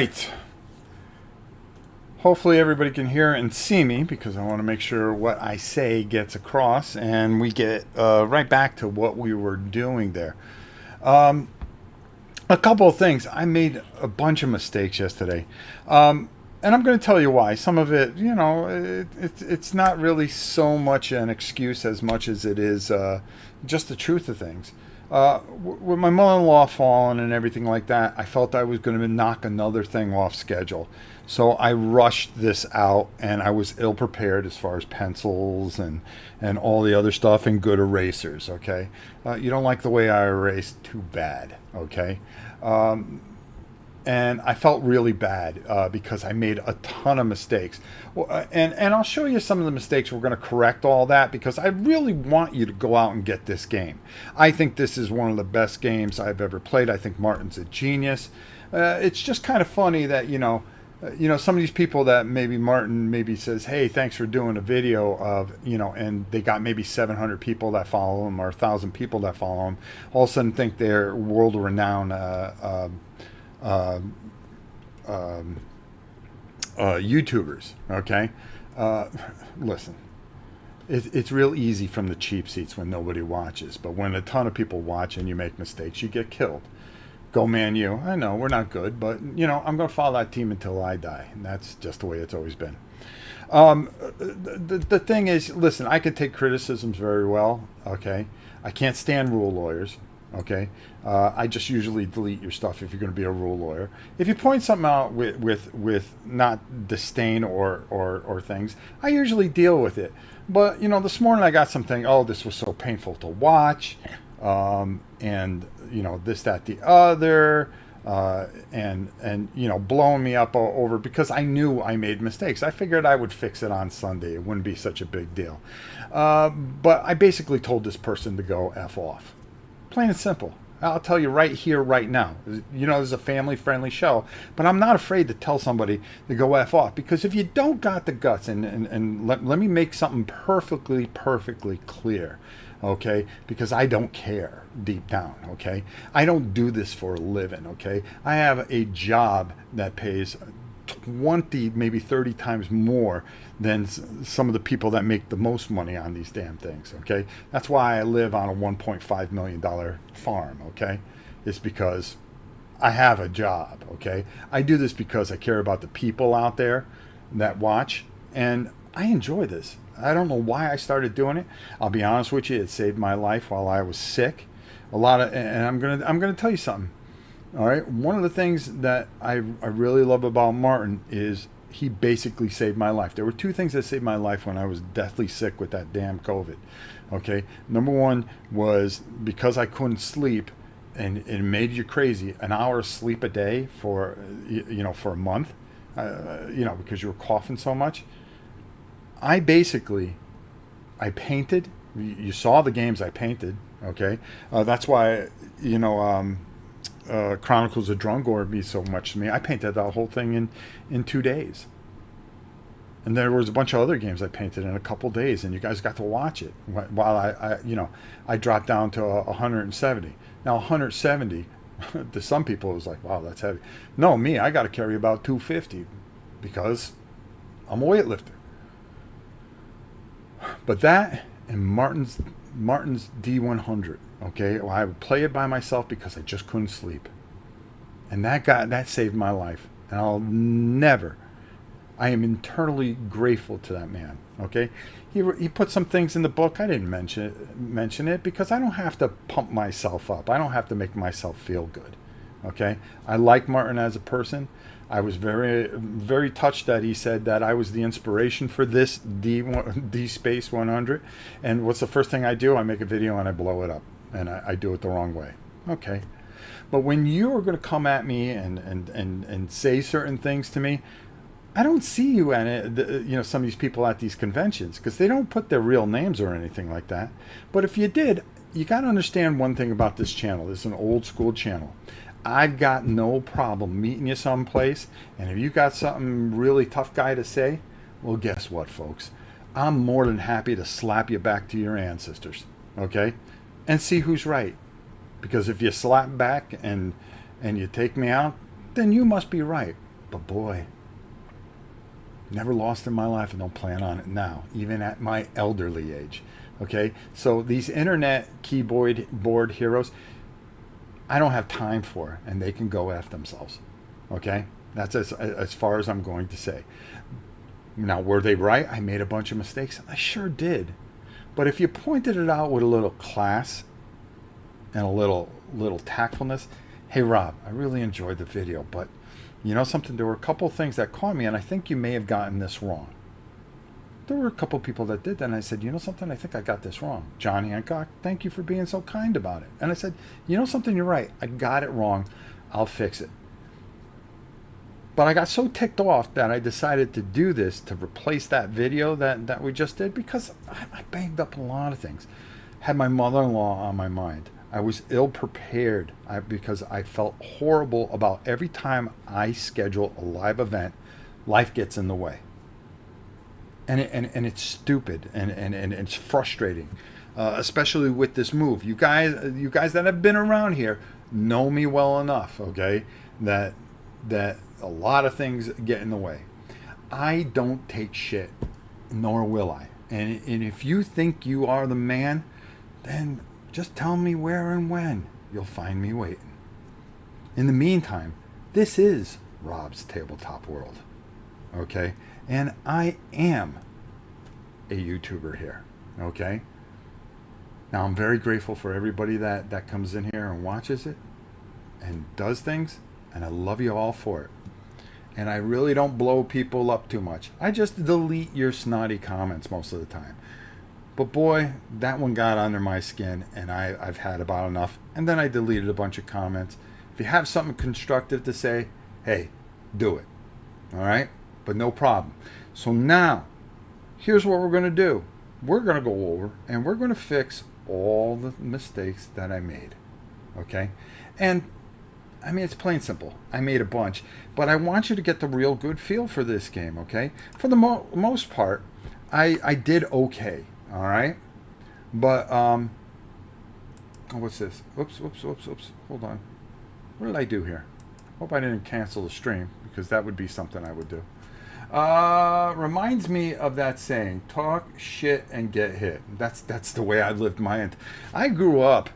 right. Hopefully everybody can hear and see me because I want to make sure what I say gets across and we get right back to what we were doing there. Um, a couple of things. I made a bunch of mistakes yesterday. And I'm going to tell you why. Some of it, it's not really so much an excuse as much as it is just the truth of things. With my mother-in-law falling and everything like that, I felt I was going to knock another thing off schedule. So I rushed this out, and I was ill prepared as far as pencils and all the other stuff and good erasers. Okay, you don't like the way I erase? Too bad. Okay. Um, and I felt really bad because I made a ton of mistakes. Well, and I'll show you some of the mistakes. We're going to correct all that because I really want you to go out and get this game. I think this is one of the best games I've ever played. I think Martin's a genius. It's just kind of funny that some of these people that maybe Martin maybe says, hey, thanks for doing a video of, and they got maybe 700 people that follow him or 1,000 people that follow him, all of a sudden think they're world renowned uh, um, YouTubers. Okay, uh, listen, it's real easy from the cheap seats when nobody watches, but when a ton of people watch and you make mistakes, you get killed. Go Man U. I know we're not good, but I'm going to follow that team until I die, and that's just the way it's always been. The thing is, listen, I can take criticisms very well. Okay, I can't stand rule lawyers. Okay, I just usually delete your stuff if you're going to be a rule lawyer. If you point something out with not disdain or things, I usually deal with it. But this morning I got something. Oh, this was so painful to watch, and this, that, the other, and blowing me up over because I knew I made mistakes. I figured I would fix it on Sunday. It wouldn't be such a big deal. But I basically told this person to go F off. Plain and simple. I'll tell you right here, right now. This is a family-friendly show, but I'm not afraid to tell somebody to go F off because if you don't got the guts, and let me make something perfectly clear, okay? Because I don't care deep down, okay? I don't do this for a living, okay? I have a job that pays 20, maybe 30 times more than some of the people that make the most money on these damn things, okay? That's why I live on a $1.5 million farm, okay? It's because I have a job, okay? I do this because I care about the people out there that watch, and I enjoy this. I don't know why I started doing it. I'll be honest with you, it saved my life while I was sick. And I'm gonna tell you something. All right. One of the things that I really love about Martin is he basically saved my life. There were two things that saved my life when I was deathly sick with that damn COVID. Okay. Number one was because I couldn't sleep and it made you crazy. An hour of sleep a day for a month, because you were coughing so much. I painted. You saw the games I painted. Okay. That's why, Chronicles of Drungor means so much to me. I painted that whole thing in 2 days. And there was a bunch of other games I painted in a couple days, and you guys got to watch it while I dropped down to 170. Now 170 to some people it was like, wow, that's heavy. No, me, I got to carry about 250 because I'm a weightlifter. But that and Martin's D100. Okay, well, I would play it by myself because I just couldn't sleep, and that saved my life. And I am eternally grateful to that man. Okay, he put some things in the book. I didn't mention it because I don't have to pump myself up. I don't have to make myself feel good. Okay, I like Martin as a person. I was very, very touched that he said that I was the inspiration for this D Space 100. And what's the first thing I do? I make a video and I blow it up, and I do it the wrong way. Okay, but when you are going to come at me and say certain things to me, I don't see you at it. Some of these people at these conventions because they don't put their real names or anything like that. But if you did, you got to understand one thing about this channel. This is an old school channel. I've got no problem meeting you someplace, and if you got something really tough guy to say, well, guess what, folks? I'm more than happy to slap you back to your ancestors, okay? And see who's right. Because if you slap back and you take me out, then you must be right. But boy, never lost in my life and don't plan on it now, even at my elderly age. Okay, so these internet keyboard board heroes, I don't have time for, and they can go F themselves. Okay, that's as far as I'm going to say. Now, were they right? I made a bunch of mistakes. I sure did. But if you pointed it out with a little class and a little tactfulness, hey Rob, I really enjoyed the video, but you know something? There were a couple things that caught me, and I think you may have gotten this wrong. There were a couple people that did that, and I said, you know something? I think I got this wrong. John Hancock, thank you for being so kind about it. And I said, you know something? You're right. I got it wrong. I'll fix it. But I got so ticked off that I decided to do this to replace that video that we just did, because I banged up a lot of things. Had my mother-in-law on my mind. I was ill prepared because I felt horrible about every time I schedule a live event, life gets in the way. And it's stupid and it's frustrating, especially with this move. You guys that have been around here know me well enough, okay, that a lot of things get in the way. I don't take shit, nor will I. And if you think you are the man, then just tell me where and when. You'll find me waiting. In the meantime, this is Rob's Tabletop World, okay? And I am a YouTuber here, okay? Now, I'm very grateful for everybody that comes in here and watches it and does things, and I love you all for it. And I really don't blow people up too much. I just delete your snotty comments most of the time. But boy, that one got under my skin, and I've had about enough. And then I deleted a bunch of comments. If you have something constructive to say, hey, do it. All right? But no problem. So now, here's what we're going to do. We're going to go over, and we're going to fix all the mistakes that I made. Okay? And I mean, it's plain simple. I made a bunch, but I want you to get the real good feel for this game, okay? For the most part, I did okay, all right? But, oh, what's this? Oops. Hold on. What did I do here? Hope I didn't cancel the stream, because that would be something I would do. Reminds me of that saying, talk shit and get hit. That's the way I lived my end. I grew up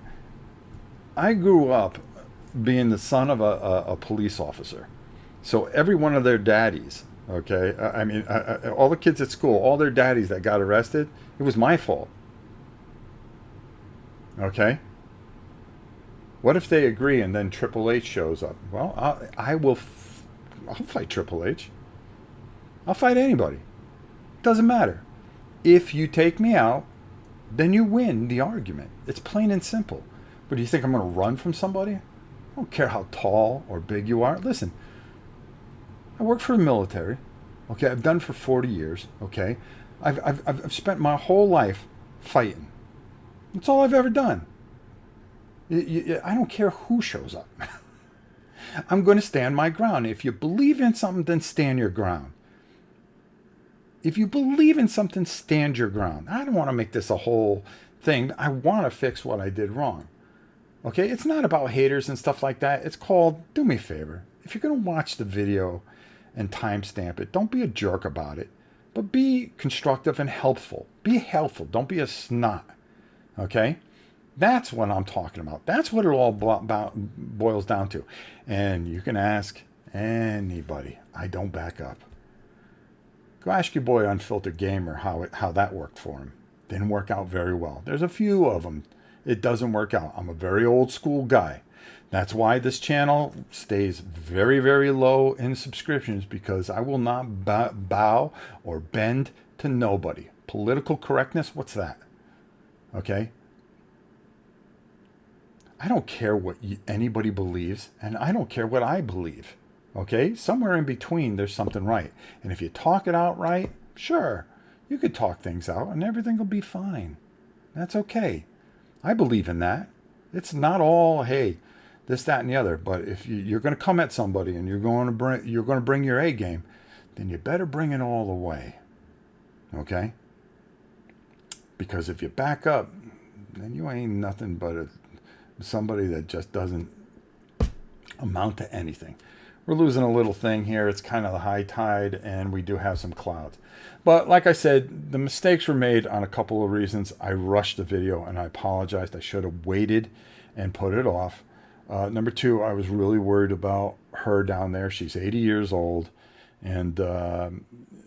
being the son of a police officer. So every one of their daddies, okay, all the kids at school, all their daddies that got arrested, it was my fault. Okay? What if they agree and then Triple H shows up? Well, I'll fight Triple H. I'll fight anybody. Doesn't matter. If you take me out, then you win the argument. It's plain and simple. But do you think I'm going to run from somebody? I don't care how tall or big you are. Listen, I work for the military. Okay, I've done for 40 years. Okay, I've spent my whole life fighting. That's all I've ever done. I don't care who shows up. I'm going to stand my ground. If you believe in something, then stand your ground. If you believe in something, stand your ground. I don't want to make this a whole thing. I want to fix what I did wrong. Okay, it's not about haters and stuff like that. It's called, do me a favor. If you're going to watch the video and timestamp it, don't be a jerk about it, but be constructive and helpful. Be helpful. Don't be a snot. Okay? That's what I'm talking about. That's what it all boils down to. And you can ask anybody. I don't back up. Go ask your boy Unfiltered Gamer how that worked for him. Didn't work out very well. There's a few of them. It doesn't work out. I'm a very old school guy. That's why this channel stays very, very low in subscriptions, because I will not bow or bend to nobody. Political correctness, what's that? Okay? I don't care what anybody believes, and I don't care what I believe. Okay? Somewhere in between, there's something right. And if you talk it out right, sure, you could talk things out and everything will be fine. That's okay. I believe in that. It's not all, hey, this, that, and the other. But if you're going to come at somebody and you're going to bring your A game, then you better bring it all the way. Okay? Because if you back up, then you ain't nothing but somebody that just doesn't amount to anything. We're losing a little thing here. It's kind of the high tide, and we do have some clouds. But like I said, the mistakes were made on a couple of reasons. I rushed the video, and I apologized. I should have waited and put it off. Number two, I was really worried about her down there. She's 80 years old, and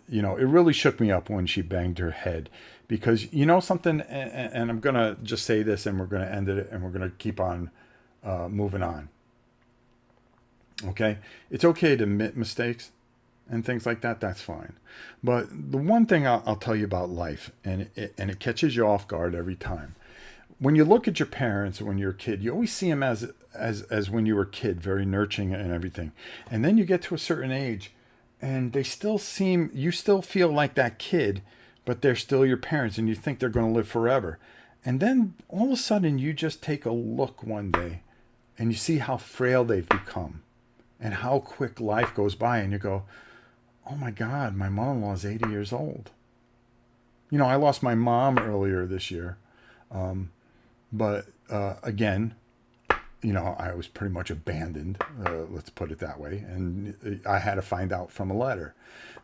you know, it really shook me up when she banged her head. Because you know something, and I'm going to just say this, and we're going to end it, and we're going to keep on moving on. Okay? It's okay to admit mistakes and things like that. That's fine. But the one thing I'll tell you about life, and it catches you off guard every time. When you look at your parents when you're a kid, you always see them as when you were a kid, very nurturing and everything. And then you get to a certain age, and you still feel like that kid, but they're still your parents, and you think they're going to live forever. And then all of a sudden you just take a look one day and you see how frail they've become and how quick life goes by, and you go, oh my God, my mom-in-law is 80 years old. You know, I lost my mom earlier this year. But again, you know, I was pretty much abandoned, let's put it that way. And I had to find out from a letter.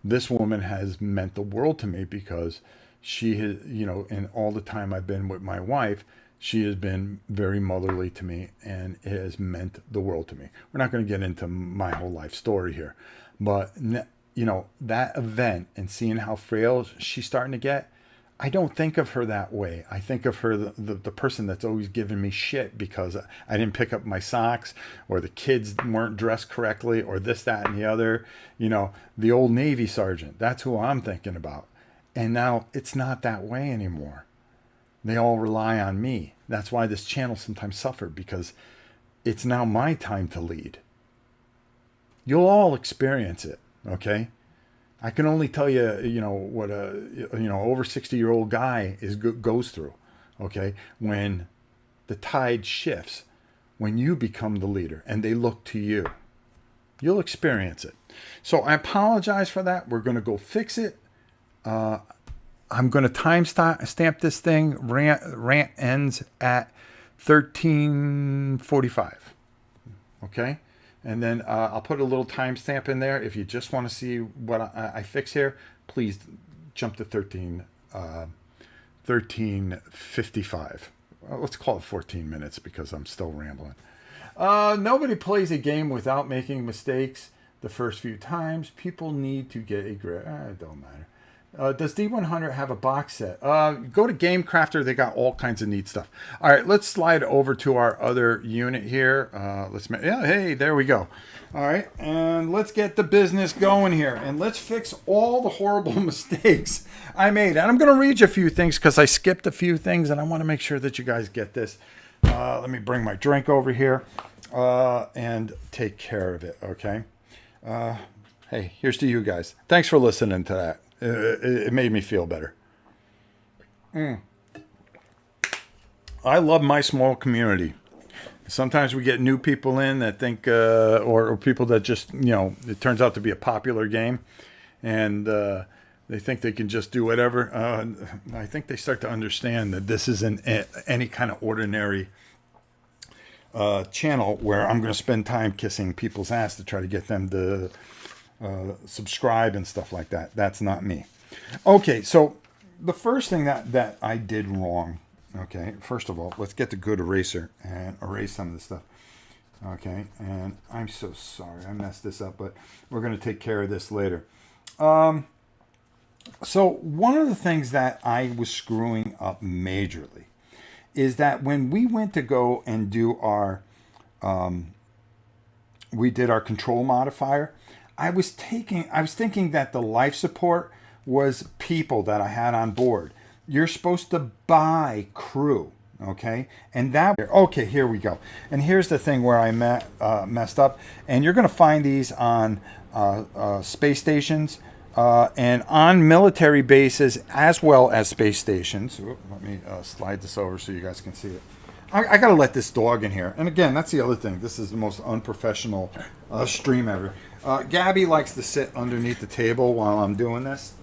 This woman has meant the world to me because she has, you know, in all the time I've been with my wife, she has been very motherly to me, and it has meant the world to me. We're not going to get into my whole life story here, but, you know, that event and seeing how frail she's starting to get, I don't think of her that way. I think of her the person that's always giving me shit because I didn't pick up my socks, or the kids weren't dressed correctly, or this, that, and the other. You know, the old Navy sergeant. That's who I'm thinking about. And now it's not that way anymore. They all rely on me. That's why this channel sometimes suffered, because it's now my time to lead. You'll all experience it, okay? I can only tell you, you know, what a, you know, over 60-year-old guy goes through, okay? When the tide shifts, when you become the leader and they look to you, you'll experience it. So I apologize for that. We're going to go fix it. I'm going to time stamp this thing. Rant ends at 13:45, okay? And then I'll put a little timestamp in there. If you just want to see what I fix here, please jump to 13:55. Let's call it 14 minutes because I'm still rambling. Nobody plays a game without making mistakes the first few times. People need to get a grip. It don't matter. Does D100 have a box set? Go to Game Crafter. They got all kinds of neat stuff. All right, let's slide over to our other unit here. Hey, there we go. All right, and let's get the business going here. And let's fix all the horrible mistakes I made. And I'm going to read you a few things because I skipped a few things, and I want to make sure that you guys get this. Let me bring my drink over here and take care of it, okay? Hey, here's to you guys. Thanks for listening to that. It made me feel better. I love my small community. Sometimes we get new people in that think, or people that just, you know, it turns out to be a popular game, and they think they can just do whatever. I think they start to understand that this isn't any kind of ordinary channel where I'm going to spend time kissing people's ass to try to get them to subscribe and stuff like that. That's not me. Okay, so the first thing that I did wrong, okay, first of all, let's get the good eraser and erase some of this stuff. Okay, and I'm so sorry I messed this up, but we're going to take care of this later. So one of the things that I was screwing up majorly is that when we went to go and do our, we did our control modifier, I was thinking that the life support was people that I had on board. You're supposed to buy crew, okay? And that, okay, here we go. And here's the thing where I messed up. And you're going to find these on space stations and on military bases as well as space stations. Ooh, let me slide this over so you guys can see it. I got to let this dog in here. And again, that's the other thing. This is the most unprofessional stream ever. Gabby likes to sit underneath the table while I'm doing this.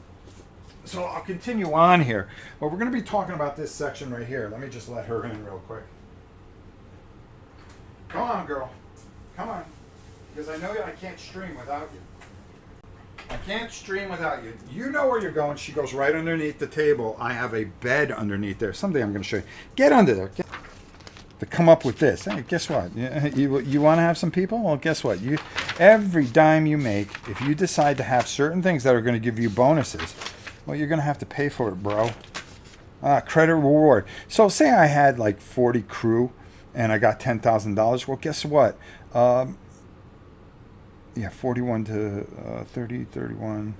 So I'll continue on here. But we're going to be talking about this section right here. Let me just let her in real quick. Come on, girl. Come on. because I know I can't stream without you. I can't stream without you. You know where you're going. She goes right underneath the table. I have a bed underneath there. Someday I'm going to show you. Get under there. To come up with this. Hey, guess what? You want to have some people? Well, guess what? Every dime you make, if you decide to have certain things that are going to give you bonuses, well, you're going to have to pay for it, bro. Credit reward. So say I had like 40 crew and I got $10,000. Well, guess what? Yeah, 41 to 30, 31.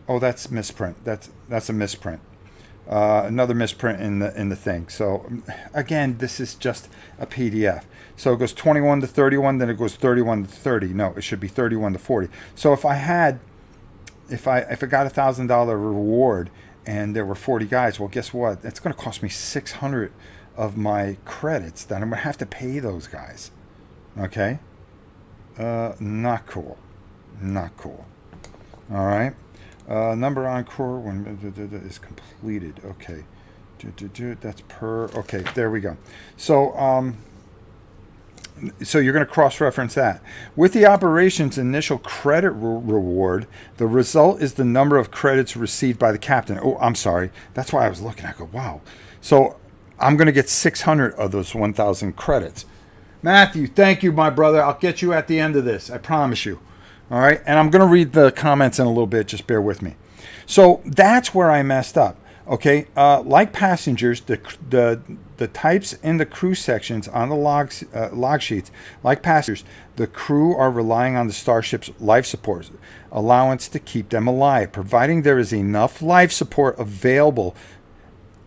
Oh, that's misprint. That's a misprint. Another misprint in the thing. So again, this is just a PDF. So it goes 21 to 31, then it goes 31 to 30. No, it should be 31 to 40. So if I got $1,000 reward and there were 40 guys, well, guess what? It's going to cost me 600 of my credits that I'm going to have to pay those guys. Okay? Not cool. Not cool. All right. Number encore when is completed. Okay. That's per. Okay, there we go. So you're going to cross-reference that. With the operation's initial credit reward, the result is the number of credits received by the captain. Oh, I'm sorry. That's why I was looking. I go, wow. So I'm going to get 600 of those 1,000 credits. Matthew, thank you, my brother. I'll get you at the end of this. I promise you. All right, and I'm going to read the comments in a little bit. Just bear with me. So that's where I messed up. Okay, like passengers, the types in the crew sections on the log sheets, like passengers, the crew are relying on the starship's life support allowance to keep them alive, providing there is enough life support available.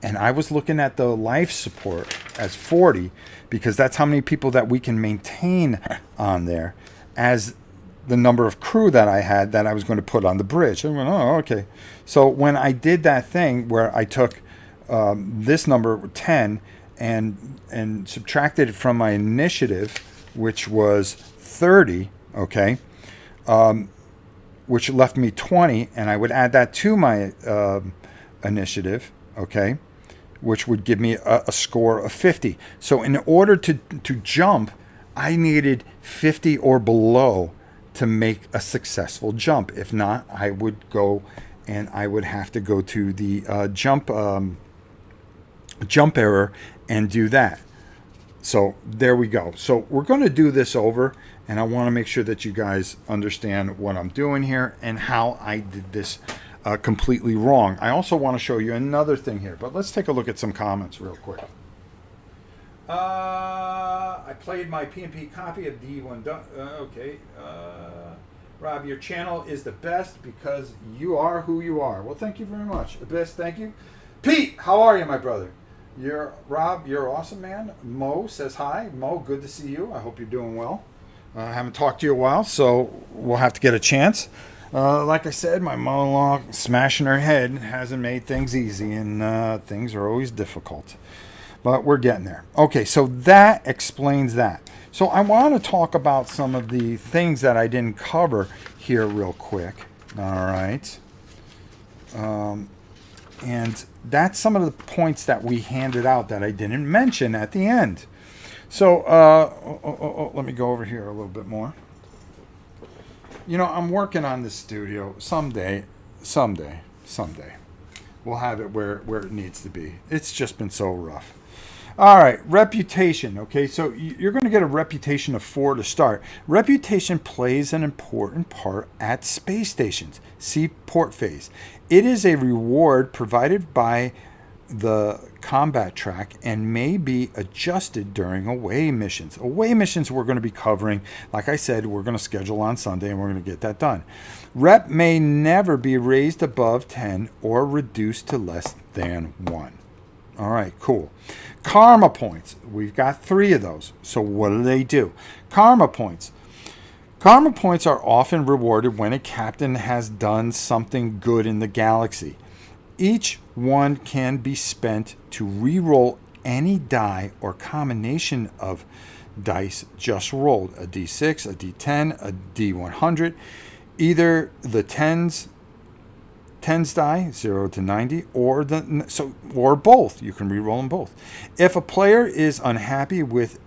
And I was looking at the life support as 40 because that's how many people that we can maintain on there as the number of crew that I had that I was going to put on the bridge. I went, oh, okay. So when I did that thing where I took this number 10 and subtracted it from my initiative, which was 30, okay, which left me 20, and I would add that to my initiative, okay, which would give me a score of 50. So in order to jump, I needed 50 or below to make a successful jump. If not, I would go and I would have to go to the jump error and do that. So there we go. So we're going to do this over, and I want to make sure that you guys understand what I'm doing here and how I did this completely wrong. I also want to show you another thing here, but let's take a look at some comments real quick. I played my P&P copy of D100. Okay. Rob, your channel is the best because you are who you are. Well, thank you very much. The best, thank you. Pete, how are you, my brother? Rob, you're awesome, man. Mo says hi. Mo, good to see you. I hope you're doing well. I haven't talked to you in a while, so we'll have to get a chance. Like I said, my mother-in-law smashing her head hasn't made things easy, and things are always difficult. But we're getting there. Okay, so that explains that. So I want to talk about some of the things that I didn't cover here real quick. All right. And that's some of the points that we handed out that I didn't mention at the end. So let me go over here a little bit more. You know, I'm working on this studio. Someday, we'll have it where it needs to be. It's just been so rough. All right, reputation. Okay, so you're going to get a reputation of 4 to start. Reputation plays an important part at space stations. See port phase. It is a reward provided by the combat track and may be adjusted during away missions. Away missions we're going to be covering. Like I said, we're going to schedule on Sunday and we're going to get that done. Rep may never be raised above 10 or reduced to less than 1. All right, cool. Karma points. We've got 3 of those. So what do? Karma points. Karma points are often rewarded when a captain has done something good in the galaxy. Each one can be spent to re-roll any die or combination of dice just rolled. A D6, a D10, a D100. Either the 10s die, 0 to 90, or both. You can re-roll them both. If a player is unhappy with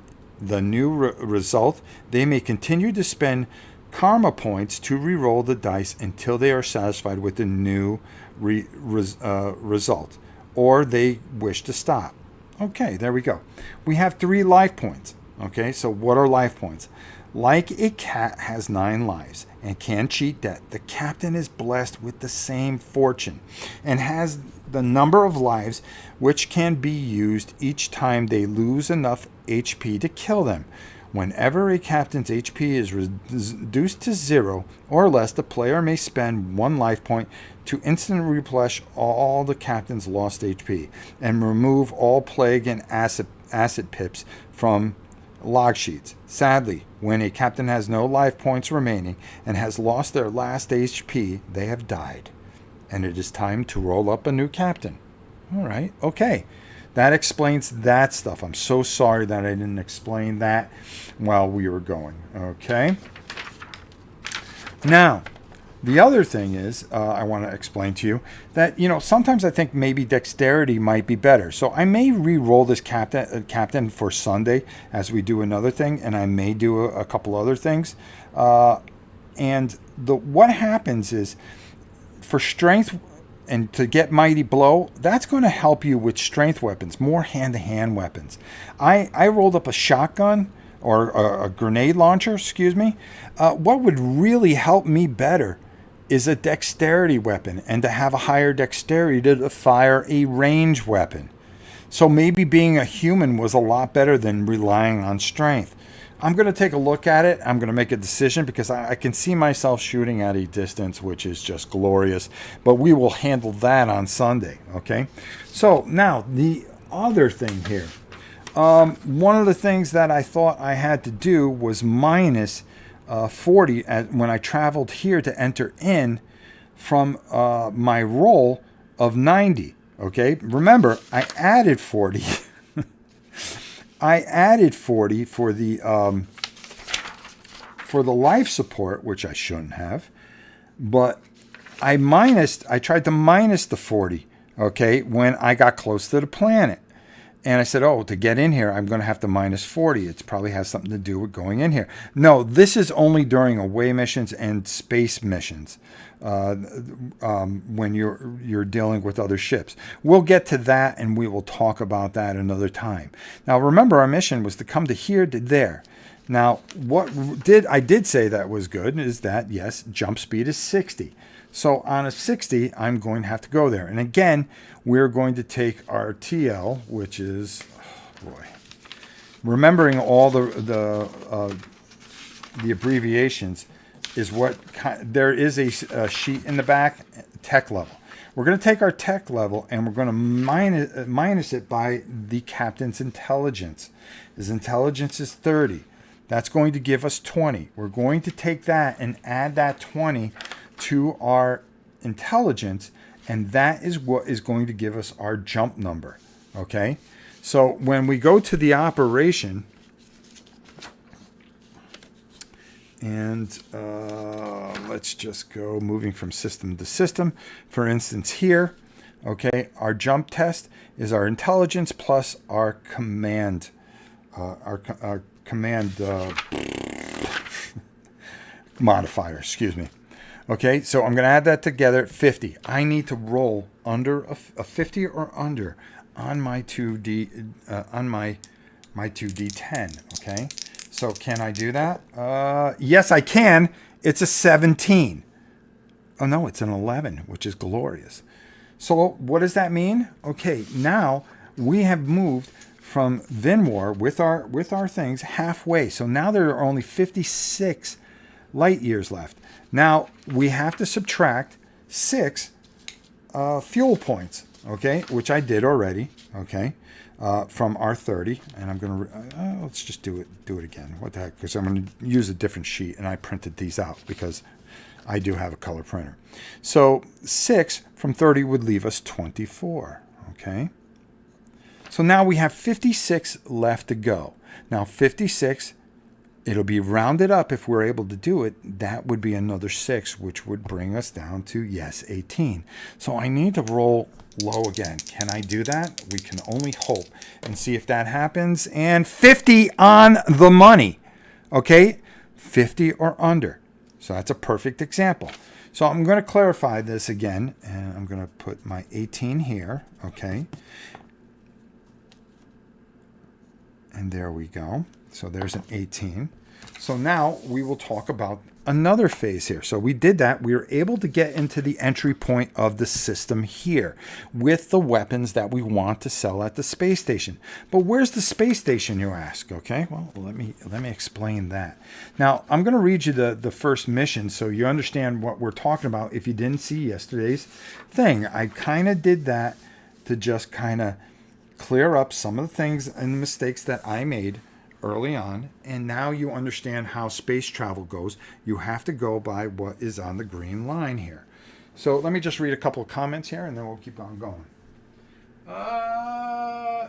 the new result, they may continue to spend karma points to re-roll the dice until they are satisfied with the new result, or they wish to stop. Okay, there we go. We have 3 life points. Okay, so what are life points? Like a cat has 9 lives and can cheat death, the captain is blessed with the same fortune and has the number of lives which can be used each time they lose enough HP to kill them. Whenever a captain's HP is reduced to 0 or less, the player may spend 1 life point to instantly replenish all the captain's lost HP and remove all plague and acid pips from log sheets. Sadly, when a captain has no life points remaining and has lost their last HP, they have died, and it is time to roll up a new captain. All right, okay. That explains that stuff. I'm so sorry that I didn't explain that while we were going. Okay. Now, the other thing is, I want to explain to you that, sometimes I think maybe dexterity might be better. So I may re-roll this captain for Sunday as we do another thing, and I may do a couple other things. And what happens is, for strength and to get mighty blow, that's going to help you with strength weapons, more hand-to-hand weapons. I rolled up a shotgun or a grenade launcher, excuse me. What would really help me better is a dexterity weapon, and to have a higher dexterity to fire a range weapon. So maybe being a human was a lot better than relying on strength. I'm going to take a look at it. I'm going to make a decision because I can see myself shooting at a distance, which is just glorious. But we will handle that on Sunday, okay? So now the other thing here. One of the things that I thought I had to do was minus 40 when I traveled here to enter in from my roll of 90. Okay, remember I added 40. I added 40 for the life support, which I shouldn't have, but I tried to minus the 40. Okay, when I got close to the planet. And I said, to get in here, I'm going to have to minus 40. It probably has something to do with going in here. No, this is only during away missions and space missions when you're dealing with other ships. We'll get to that, and we will talk about that another time. Now, remember, our mission was to come to here to there. Now, I did say that was good is that, yes, jump speed is 60. So on a 60, I'm going to have to go there. And again, we're going to take our TL, which is, remembering all the abbreviations is what there is a sheet in the back, tech level. We're going to take our tech level and we're going to minus it by the captain's intelligence. His intelligence is 30. That's going to give us 20. We're going to take that and add that 20 to our intelligence, and that is what is going to give us our jump number. Okay, so when we go to the operation, and let's just go moving from system to system. For instance, here, okay, our jump test is our intelligence plus our command, modifier. Excuse me. Okay, so I'm going to add that together at 50. I need to roll under a 50 or under on my 2D on my 2D10. Okay, so can I do that? Yes, I can. It's a 17. Oh no, it's an 11, which is glorious. So what does that mean? Okay, now we have moved from Vinwar with our things halfway. So now there are only 56 light years left. Now we have to subtract 6 fuel points, okay, which I did already, okay, from our 30, and I'm gonna let's just do it again. What the heck? Because I'm gonna use a different sheet, and I printed these out because I do have a color printer. So 6 from 30 would leave us 24, okay. So now we have 56 left to go. Now 56. It'll be rounded up if we're able to do it. That would be another 6, which would bring us down to, yes, 18. So I need to roll low again. Can I do that? We can only hope and see if that happens. And 50 on the money. Okay, 50 or under. So that's a perfect example. So I'm going to clarify this again, and I'm going to put my 18 here. Okay. And there we go. So there's an 18. So now we will talk about another phase here. So we did that. We were able to get into the entry point of the system here with the weapons that we want to sell at the space station. But where's the space station, you ask? Okay, well, let me explain that. Now, I'm going to read you the first mission so you understand what we're talking about if you didn't see yesterday's thing. I kind of did that to just kind of clear up some of the things and the mistakes that I made early on, and now you understand how space travel goes. You have to go by what is on the green line here. So let me just read a couple of comments here, and then we'll keep on going.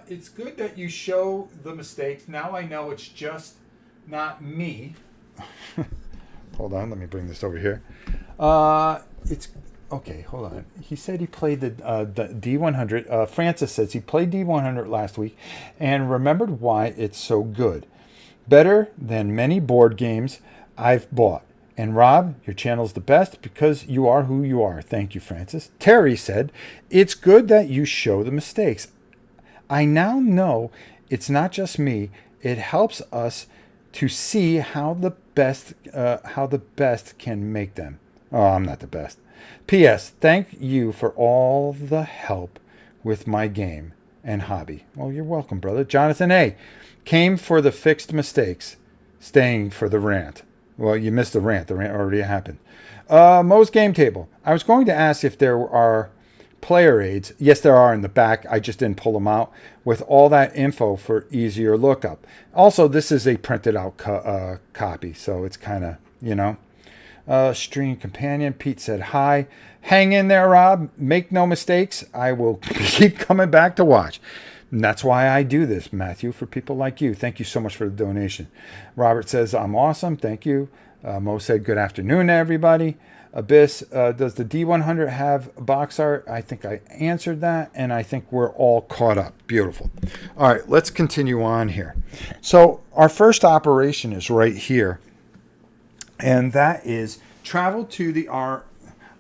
It's good that you show the mistakes. Now I know it's just not me. Hold on, let me bring this over here. It's okay, hold on. He said he played the D100. Francis says he played D100 last week and remembered why it's so good. Better than many board games I've bought. And Rob, your channel's the best because you are who you are. Thank you, Francis. Terry said, it's good that you show the mistakes. I now know it's not just me. It helps us to see how the best can make them. Oh, I'm not the best. P.S. Thank you for all the help with my game and hobby. Well, you're welcome, brother. Jonathan A. Came for the fixed mistakes, staying for the rant. Well, you missed the rant. The rant already happened. Mo's Game Table. I was going to ask if there are player aids. Yes, there are in the back. I just didn't pull them out with all that info for easier lookup. Also, this is a printed out copy, so it's kind of, Stream Companion. Pete said hi. Hang in there, Rob. Make no mistakes. I will keep coming back to watch. And that's why I do this, Matthew, for people like you. Thank you so much for the donation. Robert says, I'm awesome. Thank you. Mo said, good afternoon, everybody. Abyss, does the D100 have box art? I think I answered that, and I think we're all caught up. Beautiful. All right, let's continue on here. So our first operation is right here, and that is travel to the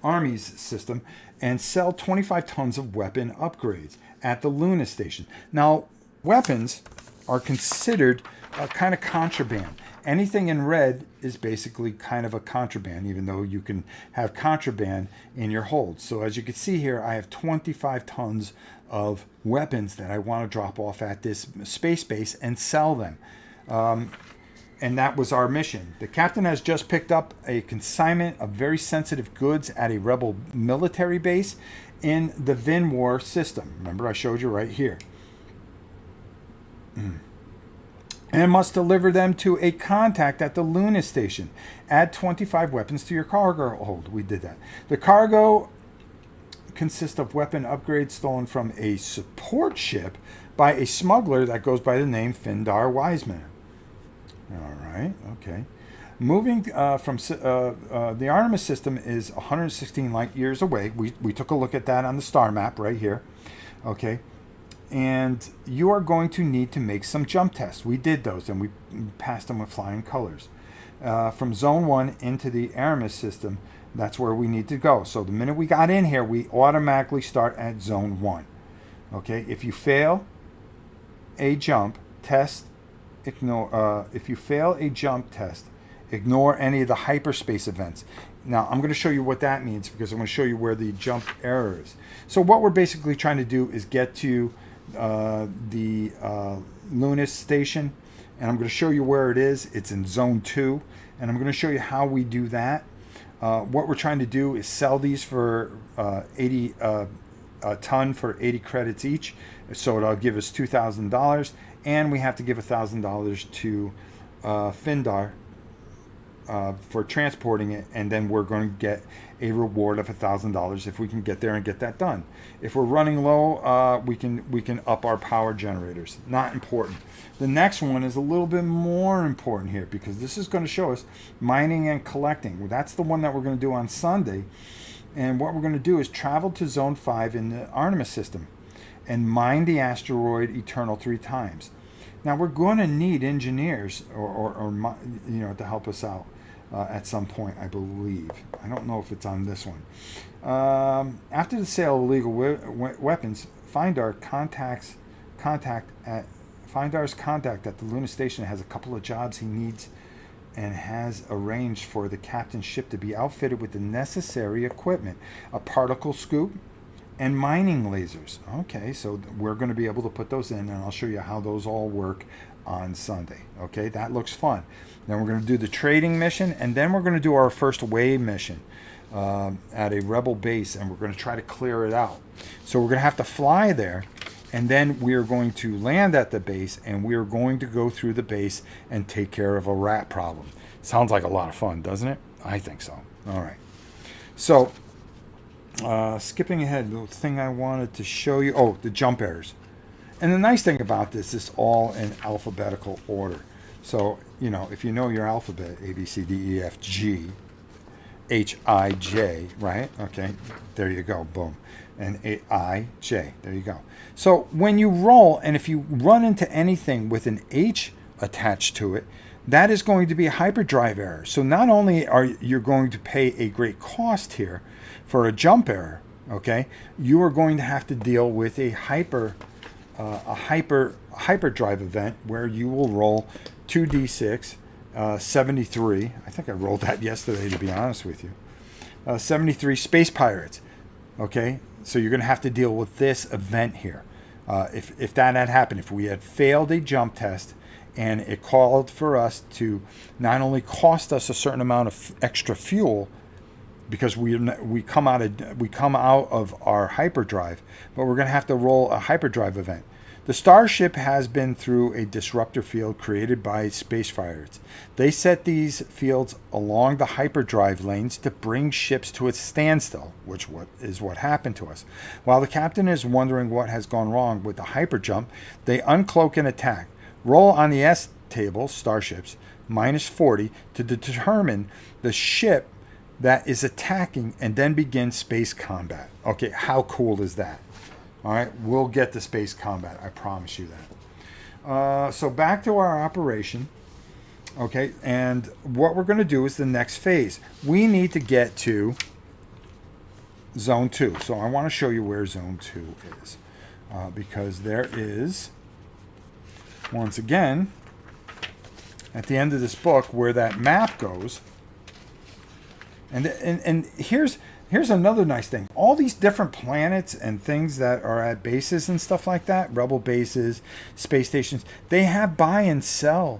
Army's system and sell 25 tons of weapon upgrades at the Luna station. Now, weapons are considered kind of contraband. Anything in red is basically kind of a contraband, even though you can have contraband in your hold. So as you can see here, I have 25 tons of weapons that I want to drop off at this space base and sell them. And that was our mission. The captain has just picked up a consignment of very sensitive goods at a rebel military base in the Vin War system. Remember, I showed you right here. And must deliver them to a contact at the Luna station. Add 25 weapons to your cargo hold. We did that. The cargo consists of weapon upgrades stolen from a support ship by a smuggler that goes by the name Findar Wiseman. All right, okay. Moving from the Artemis system is 116 light years away. We took a look at that on the star map right here. Okay. And you are going to need to make some jump tests. We did those, and we passed them with flying colors. From Zone 1 into the Aramis system, that's where we need to go. So the minute we got in here, we automatically start at Zone 1. Okay, if you fail a jump test, if you fail a jump test, ignore any of the hyperspace events. Now, I'm going to show you what that means because I'm going to show you where the jump error is. So what we're basically trying to do is get to the Lunas station, and I'm going to show you where it is. It's in Zone 2, and I'm going to show you how we do that. What we're trying to do is sell these for 80 a ton for 80 credits each, so it'll give us $2,000, and we have to give $1,000 to Findar for transporting it, and then we're going to get a reward of $1,000 if we can get there and get that done. If we're running low, we can up our power generators. Not important. The next one is a little bit more important here because this is going to show us mining and collecting. That's the one that we're going to do on Sunday. And what we're going to do is travel to Zone 5 in the Artemis system and mine the asteroid Eternal 3 times. Now we're going to need engineers or to help us out at some point, I believe. I don't know if it's on this one. After the sale of illegal weapons, Findar's contact at the Luna station has a couple of jobs he needs and has arranged for the captain's ship to be outfitted with the necessary equipment, a particle scoop, and mining lasers. Okay, so we're going to be able to put those in, and I'll show you how those all work on Sunday. Okay, that looks fun. Then we're going to do the trading mission, and then we're going to do our first wave mission at a rebel base, and we're going to try to clear it out. So we're going to have to fly there, and then we're going to land at the base, and we're going to go through the base and take care of a rat problem. Sounds like a lot of fun, doesn't it? I think so. All right. So skipping ahead, the thing I wanted to show you, the jump errors. And the nice thing about this is all in alphabetical order. So, if you know your alphabet, A, B, C, D, E, F, G, H, I, J, right? Okay, there you go, boom. And A, I, J, there you go. So when you roll, and if you run into anything with an H attached to it, that is going to be a hyperdrive error. So not only are you going to pay a great cost here for a jump error, okay, you are going to have to deal with a hyperdrive event where you will roll 2d6, 73. I think I rolled that yesterday, to be honest with you. 73 space pirates. Okay, so you're going to have to deal with this event here. If that had happened, if we had failed a jump test and it called for us to not only cost us a certain amount of extra fuel because we come out of our hyperdrive, but we're going to have to roll a hyperdrive event. The starship has been through a disruptor field created by space pirates. They set these fields along the hyperdrive lanes to bring ships to a standstill, which is what happened to us. While the captain is wondering what has gone wrong with the hyperjump, they uncloak and attack. Roll on the S table, starships, -40 to determine the ship that is attacking and then begin space combat. Okay, how cool is that? All right, we'll get to space combat. I promise you that. So back to our operation. Okay, and what we're going to do is the next phase. We need to get to Zone 2. So I want to show you where Zone 2 is. Because there is, once again, at the end of this book, where that map goes. And here's another nice thing. All these different planets and things that are at bases and stuff like that, rebel bases, space stations, they have buy and sell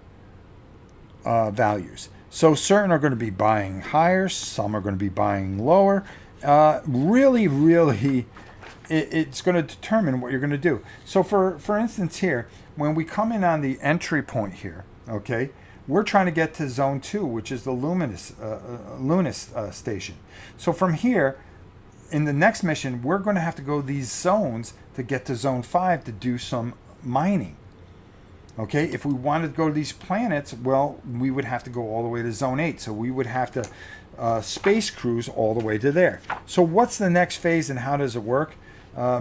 values. So certain are going to be buying higher, some are going to be buying lower. Really, it's going to determine what you're going to do. So for instance here, when we come in on the entry point here, okay, we're trying to get to Zone 2, which is the Luminous station. So from here, in the next mission, we're going to have to go these zones to get to Zone 5 to do some mining. Okay, if we wanted to go to these planets, well, we would have to go all the way to Zone 8. So we would have to space cruise all the way to there. So what's the next phase and how does it work?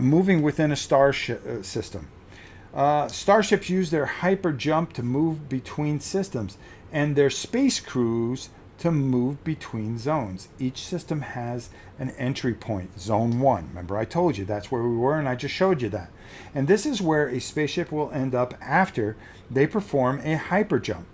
Moving within a star system. Starships use their hyper jump to move between systems and their space crews to move between zones. Each system has an entry point, Zone 1. Remember I told you that's where we were and I just showed you that. And this is where a spaceship will end up after they perform a hyper jump.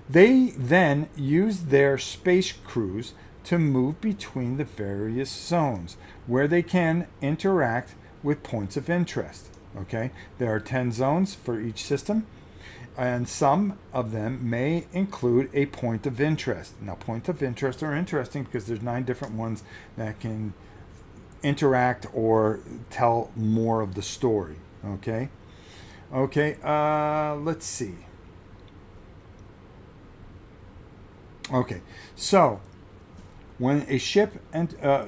They then use their space crews to move between the various zones where they can interact with points of interest. Okay, there are 10 zones for each system, and some of them may include a point of interest. Now, points of interest are interesting because there's 9 different ones that can interact or tell more of the story. Okay, let's see. Okay, so when a ship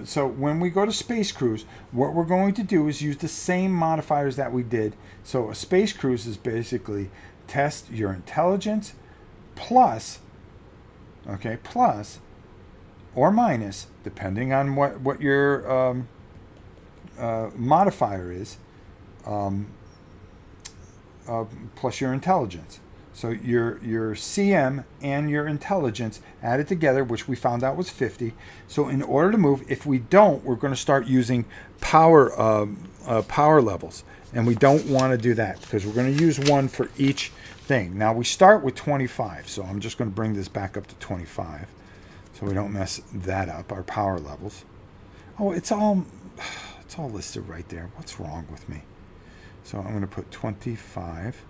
so when we go to space cruise, what we're going to do is use the same modifiers that we did. So a space cruise is basically test your intelligence plus or minus, depending on what your modifier is, plus your intelligence. So your CM and your intelligence added together, which we found out was 50. So in order to move, if we don't, we're going to start using power levels, and we don't want to do that because we're going to use one for each thing. Now we start with 25, so I'm just going to bring this back up to 25, so we don't mess that up. Our power levels. Oh, it's all listed right there. What's wrong with me? So I'm going to put 25.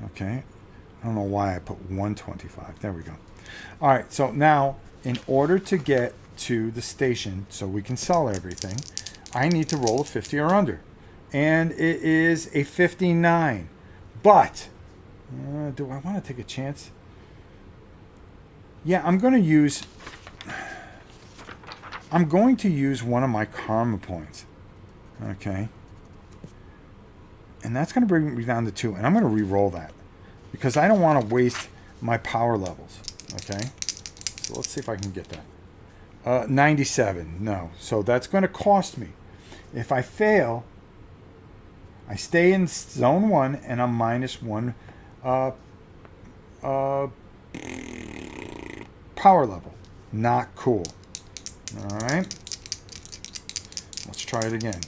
Okay. I don't know why I put 125. There we go. All right. So now, in order to get to the station so we can sell everything, I need to roll a 50 or under. And it is a 59. But, do I want to take a chance? Yeah, I'm going to use one of my karma points. Okay. And that's going to bring me down to 2. And I'm going to re-roll that, because I don't want to waste my power levels. Okay. So let's see if I can get that. 97. No. So that's going to cost me. If I fail, I stay in zone 1 and I'm minus 1 power level. Not cool. All right. Let's try it again.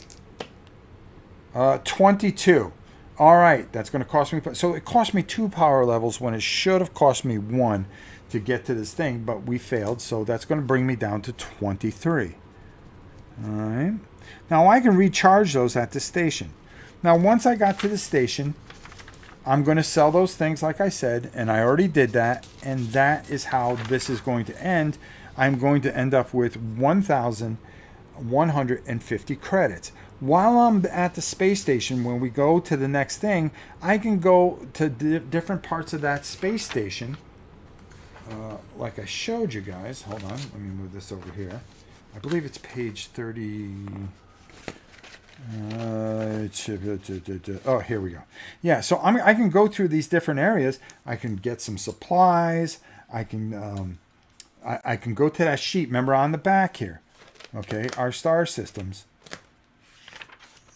22. All right, that's going to cost me. So it cost me 2 power levels when it should have cost me 1 to get to this thing, but we failed. So that's going to bring me down to 23. All right. Now I can recharge those at the station. Now once I got to the station, I'm going to sell those things like I said, and I already did that, and that is how this is going to end. I'm going to end up with 1,150 credits. While I'm at the space station, when we go to the next thing, I can go to different parts of that space station, like I showed you guys. Hold on, let me move this over here. I believe it's page 30. Oh, here we go. Yeah, so I can go through these different areas. I can get some supplies. I can go to that sheet. Remember on the back here. Okay, our star systems.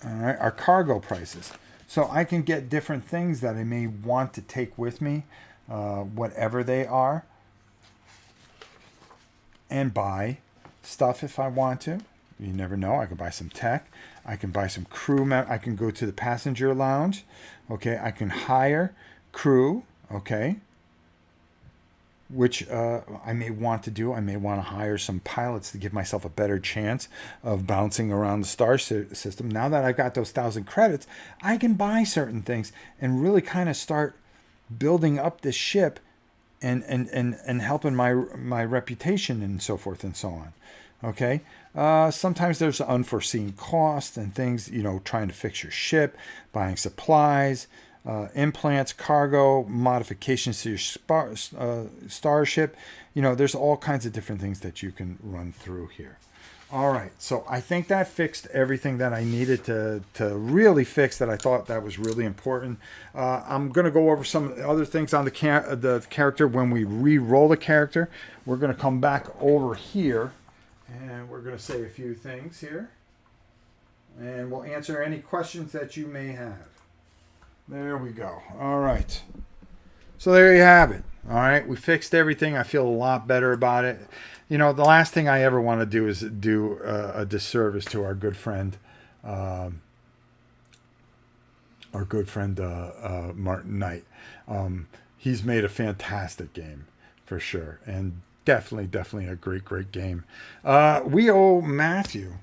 All right, our cargo prices. So I can get different things that I may want to take with me, whatever they are, and buy stuff if I want to. You never know. I can buy some tech. I can buy some crew. I can go to the passenger lounge. Okay, I can hire crew. Okay, which I may want to do. I may want to hire some pilots to give myself a better chance of bouncing around the star system. Now that I've got those 1,000 credits, I can buy certain things and really kind of start building up this ship and helping my reputation and so forth and so on. Okay. Sometimes there's unforeseen costs and things, trying to fix your ship, buying supplies, implants, cargo, modifications to your starship. There's all kinds of different things that you can run through here. All right, so I think that fixed everything that I needed to really fix that I thought that was really important. I'm going to go over some other things on the character when we re-roll the character. We're going to come back over here, and we're going to say a few things here. And we'll answer any questions that you may have. There we go. All right. So there you have it. All right. We fixed everything. I feel a lot better about it. The last thing I ever want to do is do a disservice to our good friend, Martin Knight. He's made a fantastic game for sure. And definitely a great game. We owe Matthew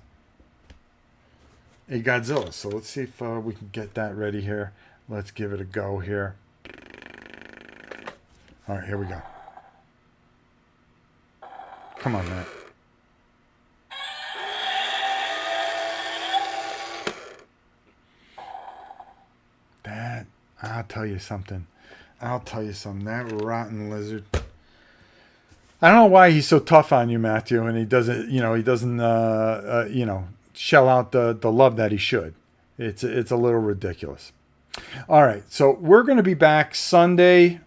a Godzilla. So let's see if we can get that ready here. Let's give it a go here. All right, here we go. Come on, Matt. I'll tell you something. That rotten lizard. I don't know why he's so tough on you, Matthew, and he doesn't shell out the love that he should. It's a little ridiculous. All right, so we're going to be back Sunday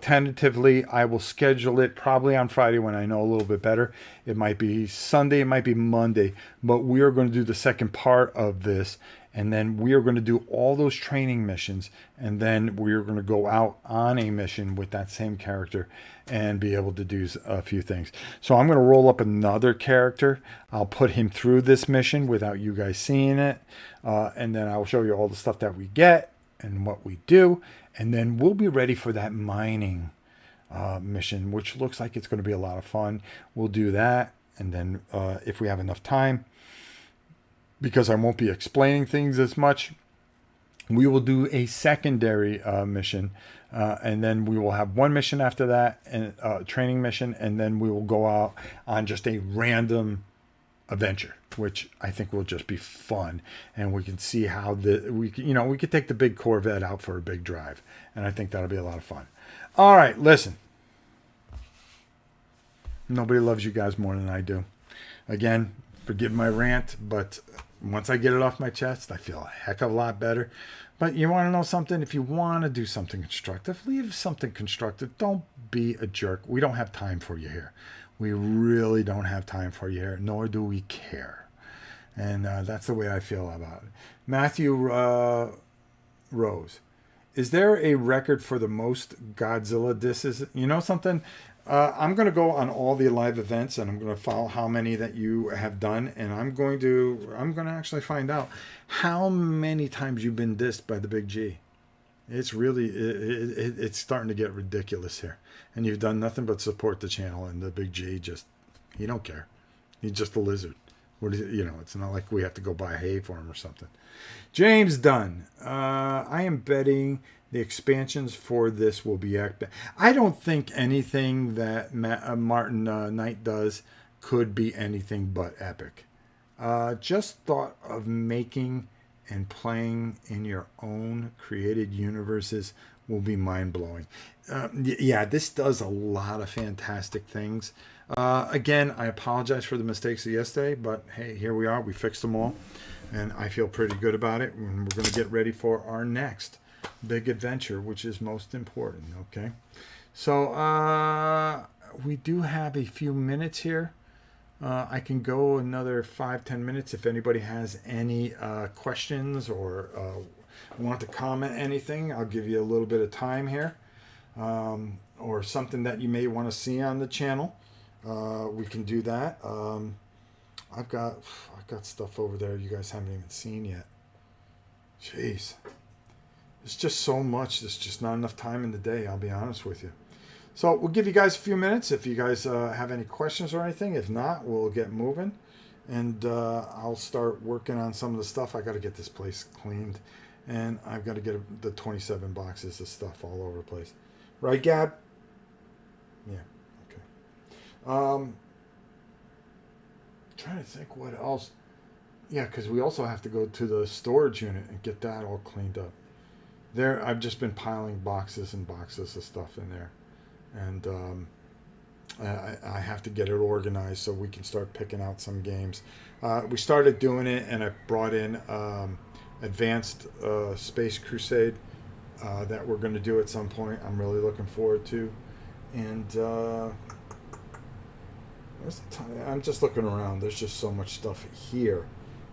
tentatively, I will schedule it probably on Friday when I know a little bit better. It might be Sunday, it might be Monday, but we are going to do the second part of this, and then we are going to do all those training missions, and then we are going to go out on a mission with that same character and be able to do a few things. So I'm going to roll up another character. I'll put him through this mission without you guys seeing it, and then I'll show you all the stuff that we get and what we do, and then we'll be ready for that mining mission, which looks like it's going to be a lot of fun. We'll do that, and then if we have enough time, because I won't be explaining things as much, we will do a secondary mission, and then we will have one mission after that, and training mission, and then we will go out on just a random adventure, which I think will just be fun, and we can see how we could take the big Corvette out for a big drive, and I think that'll be a lot of fun. All right, listen. Nobody loves you guys more than I do. Again, forgive my rant, but once I get it off my chest, I feel a heck of a lot better. But you want to know something? If you want to do something constructive, leave something constructive. Don't be a jerk. We don't have time for you here. We really don't have time for you here, nor do we care. And that's the way I feel about it. Matthew Rose. Is there a record for the most Godzilla disses? You know something? I'm going to go on all the live events, and I'm going to follow how many that you have done, and I'm going to actually find out how many times you've been dissed by the Big G. It's really it's starting to get ridiculous here, and you've done nothing but support the channel, and the Big G he don't care. He's just a lizard. What is it? It's not like we have to go buy hay for him or something. James Dunn. I am betting the expansions for this will be epic. I don't think anything that Martin Knight does could be anything but epic. Just thought of making and playing in your own created universes will be mind-blowing. Yeah, this does a lot of fantastic things. Again, I apologize for the mistakes of yesterday, but hey, here we are. We fixed them all, and I feel pretty good about it. And we're going to get ready for our next big adventure, which is most important. Okay, so we do have a few minutes here. I can go another 5-10 minutes if anybody has any questions or want to comment anything. I'll give you a little bit of time here, or something that you may want to see on the channel. We can do that. I've got stuff over there you guys haven't even seen yet. Jeez. It's just so much. There's just not enough time in the day, I'll be honest with you. So we'll give you guys a few minutes if you guys have any questions or anything. If not, we'll get moving. And I'll start working on some of the stuff. I got to get this place cleaned. And I've got to get the 27 boxes of stuff all over the place. Right, Gab? Yeah, okay. Trying to think what else. Yeah, because we also have to go to the storage unit and get that all cleaned up. There, I've just been piling boxes and boxes of stuff in there. And I have to get it organized so we can start picking out some games. We started doing it, and I brought in Advanced Space Crusade that we're going to do at some point. I'm really looking forward to. And where's the time? I'm just looking around. There's just so much stuff here.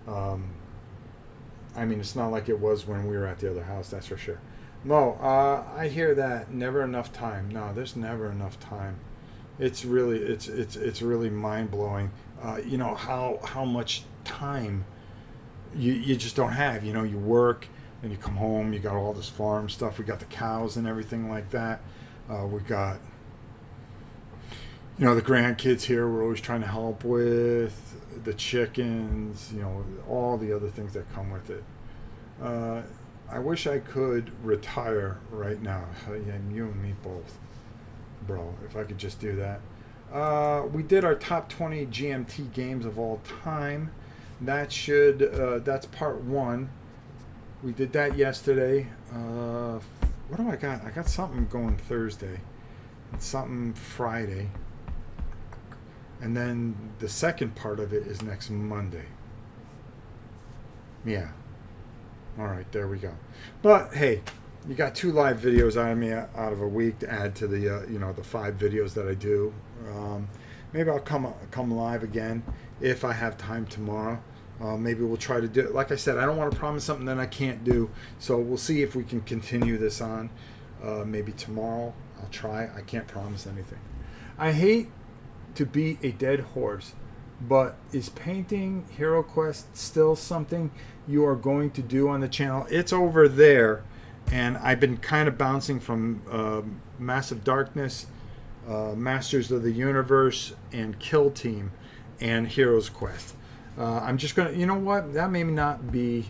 I mean, it's not like it was when we were at the other house, that's for sure. No, I hear that. Never enough time. No, there's never enough time. It's really, it's really mind blowing. You know how much time you just don't have. You know, you work and you come home. You got all this farm stuff. We got the cows and everything like that. We got, you know, the grandkids here. We're always trying to help with the chickens. You know, all the other things that come with it. I wish I could retire right now. You and me both, bro. If I could just do that. We did our top 20 GMT games of all time. That should, that's part 1. We did that yesterday. What do I got? I got something going Thursday and something Friday. And then the second part of it is next Monday. Yeah. All right, there we go. But hey, You got 2 live videos out of me out of a week to add to the the 5 videos that I do. Maybe I'll come live again if I have time tomorrow. Maybe we'll try to do it. Like I said, I don't want to promise something that I can't do. So we'll see if we can continue this on. Maybe tomorrow I'll try. I can't promise anything. I hate to beat a dead horse, but is painting Hero Quest still something you are going to do on the channel? It's over there, and I've been kind of bouncing from Massive Darkness, Masters of the Universe, and Kill Team, and Heroes Quest. I'm just gonna, you know what? That may not be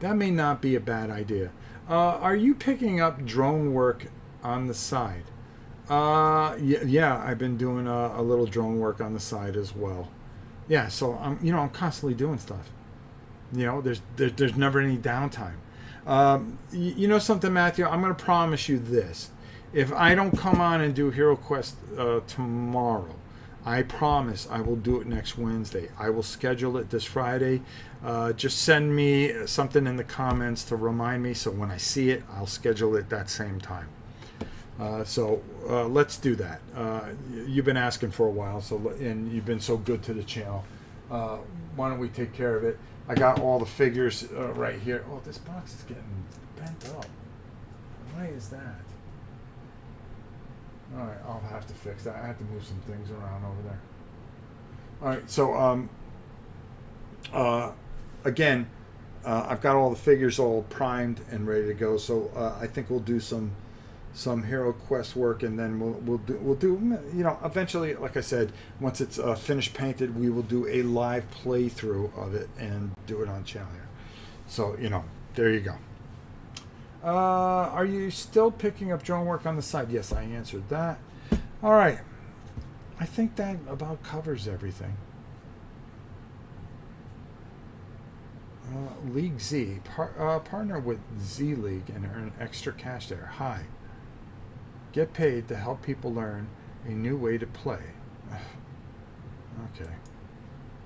a bad idea. Are you picking up drone work on the side? Yeah, I've been doing a little drone work on the side as well. Yeah, so I'm constantly doing stuff. There's never any downtime. You know something, Matthew? I'm going to promise you this. If I don't come on and do Hero Quest tomorrow, I promise I will do it next Wednesday. I will schedule it this Friday. Just send me something in the comments to remind me, so when I see it, I'll schedule it that same time. So let's do that. You've been asking for a while, and you've been so good to the channel. Why don't we take care of it? I got all the figures right here. Oh, this box is getting bent up. Why is that? All right, I'll have to fix that. I have to move some things around over there. All right, so again, I've got all the figures all primed and ready to go. So I think we'll do some Hero Quest work, and then we'll do eventually, like I said, once it's finished painted, we will do a live playthrough of it and do it on channel here. So there you go. Are you still picking up drone work on the side? Yes, I answered that. All right, I think that about covers everything. League Z, partner with Z League and earn extra cash there. Hi. Get paid to help people learn a new way to play. Okay.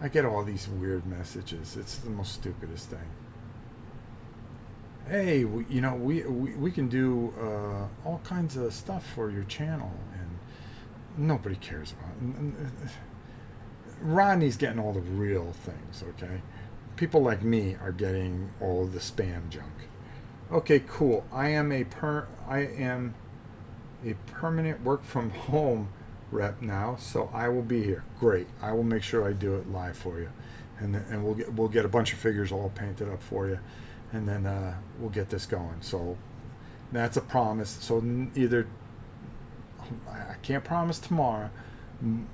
I get all these weird messages. It's the most stupidest thing. Hey, we can do all kinds of stuff for your channel, and nobody cares about it. Rodney's getting all the real things, okay? People like me are getting all of the spam junk. Okay, cool. I am a permanent work from home rep now, so I will be here. Great. I will make sure I do it live for you, and we'll get a bunch of figures all painted up for you, and then we'll get this going. So that's a promise. So either I can't promise tomorrow. You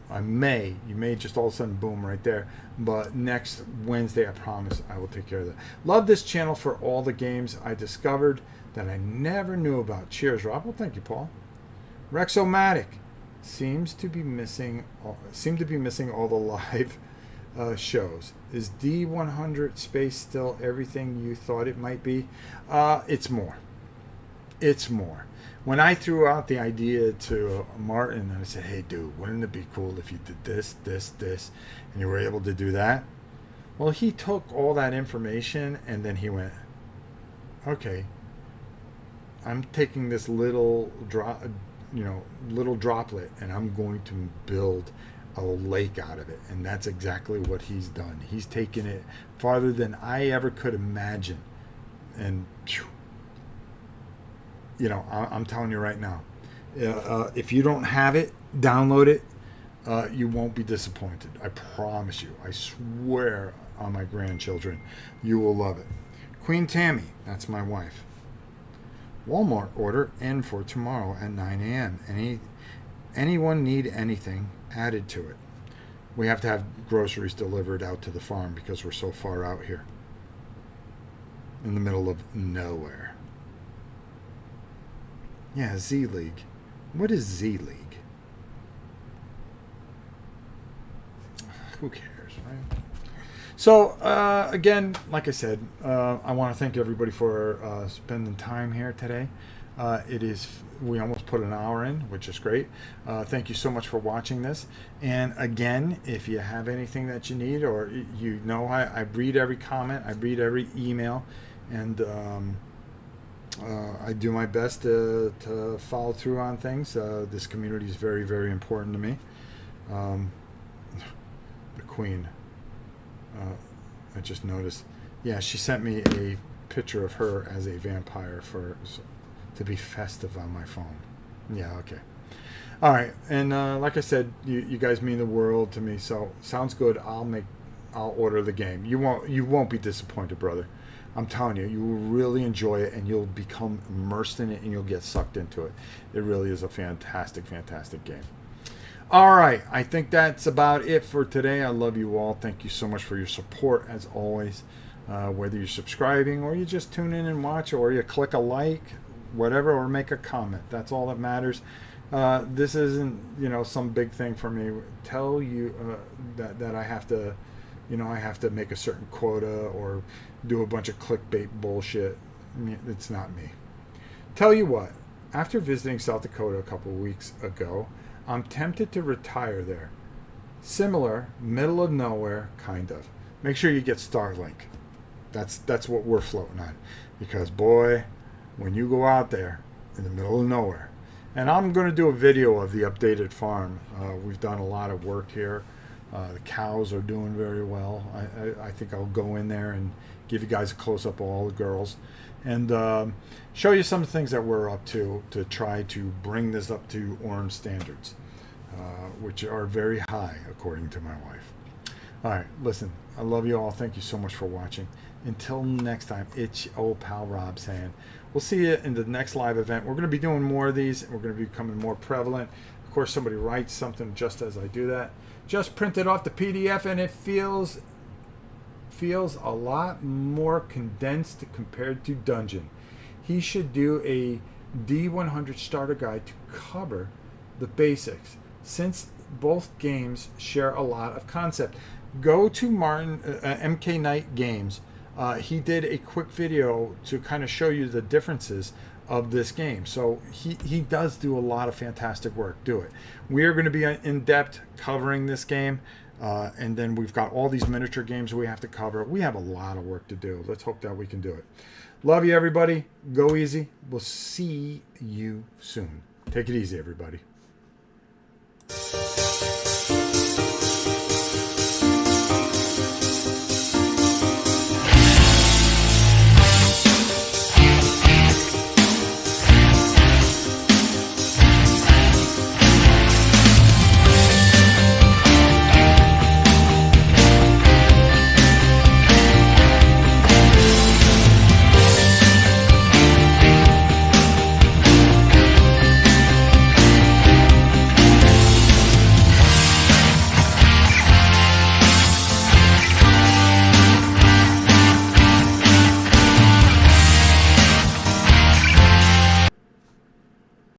may just all of a sudden boom right there, but next Wednesday I promise I will take care of that. Love this channel for all the games I discovered that I never knew about. Cheers, Rob. Well, thank you, Paul. Rexomatic seems to be missing all the live shows. Is D100 space still everything you thought it might be? It's more. It's more. When I threw out the idea to Martin and I said, hey, dude, wouldn't it be cool if you did this, and you were able to do that? Well, he took all that information and then he went, okay, I'm taking this little droplet and I'm going to build a lake out of it. And that's exactly what he's done. He's taken it farther than I ever could imagine. And I'm telling you right now, if you don't have it, download it. You won't be disappointed. I promise you. I swear on my grandchildren, you will love it. Queen Tammy, that's my wife. Walmart order in for tomorrow at 9 a.m. Anyone need anything added to it? We have to have groceries delivered out to the farm because we're so far out here in the middle of nowhere. Yeah, Z League. What is Z League? Who cares, right? So, again, like I said, I want to thank everybody for spending time here today. We almost put an hour in, which is great. Thank you so much for watching this. And again, if you have anything that you need, or I read every comment, I read every email, and I do my best to follow through on things. This community is very, very important to me. Um, the Queen, I just noticed. Yeah, she sent me a picture of her as a vampire to be festive on my phone. Yeah, okay. All right, and like I said, you guys mean the world to me. So sounds good. I'll order the game. You won't be disappointed, brother. I'm telling you, you will really enjoy it, and you'll become immersed in it, and you'll get sucked into it. It really is a fantastic, fantastic game. All right, I think that's about it for today. I love you all. Thank you so much for your support, as always. Whether you're subscribing or you just tune in and watch, or you click a like, whatever, or make a comment. That's all that matters. This isn't, some big thing for me. Tell you that I have to, I have to make a certain quota or do a bunch of clickbait bullshit. It's not me. Tell you what, after visiting South Dakota a couple of weeks ago, I'm tempted to retire there. Similar, middle of nowhere, kind of. Make sure you get Starlink. That's what we're floating on. Because boy, when you go out there in the middle of nowhere, and I'm going to do a video of the updated farm. We've done a lot of work here. The cows are doing very well. I think I'll go in there and give you guys a close-up of all the girls and show you some things that we're up to try to bring this up to Orange standards, which are very high, according to my wife. All right, listen, I love you all. Thank you so much for watching. Until next time, it's your old pal Rob saying, we'll see you in the next live event. We're going to be doing more of these. We're going to be becoming more prevalent. Of course, somebody writes something just as I do that. Just printed off the PDF, and it feels a lot more condensed compared to Dungeon. He should do a D100 starter guide to cover the basics, since both games share a lot of concept. Go to Martin MK Knight Games. He did a quick video to kind of show you the differences of this game. So he does do a lot of fantastic work. Do it. We are going to be in depth covering this game. And then we've got all these miniature games we have to cover. We have a lot of work to do. Let's hope that we can do it. Love you, everybody. Go easy. We'll see you soon. Take it easy, everybody.